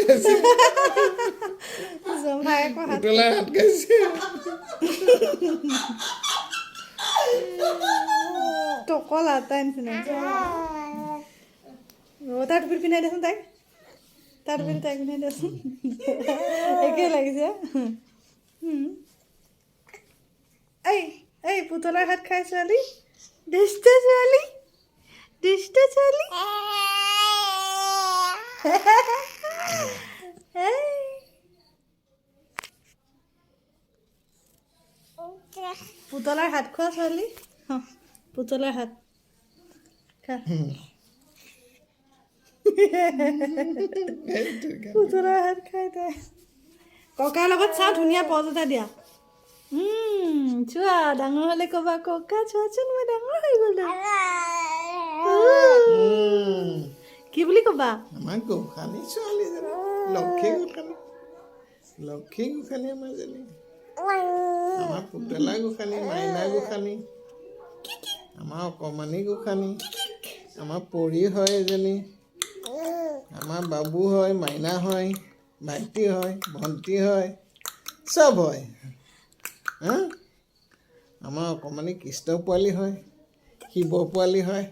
খাইছে জমায়েকৰ হাত পুতলাৰ হাত খাইছে টকলা তাই নিচিনা তাৰ টুপিত পিন্ধাই দেচোন তাইক তাৰ টুপিত তাইক পিন্ধাই দেচোন একেই লাগিছে এই পুতলাৰ হাত খাই ছোৱালী দুষ্ট ছোৱালী পুতলাৰ হাত খোৱা ছোৱালী পুতলাৰ হাত খা পুতলাৰ হাত খাই তাই ককাৰ লগত চাওঁ ধুনীয়া পজ এটা দিয়া চোৱা ডাঙৰ হ'লে ক'বা ককা চোৱাচোন মই ডাঙৰ হৈ গ'লো কি বুলি ক'বা আমাৰ গোসানী ছোৱালীজনী লক্ষী গোসানী আমাৰ জনী আমাৰ পুতলা গোসানী মাইনা গোসানী আমাৰ অকণমানি গোসানী আমাৰ পৰী হয় এজনী আমাৰ বাবু হয় মাইনা হয় ভাইটি হয় ভণ্টি হয় চব হয় আমাৰ অকণমানি কৃষ্ণ পোৱালি হয় শিৱ পোৱালি হয়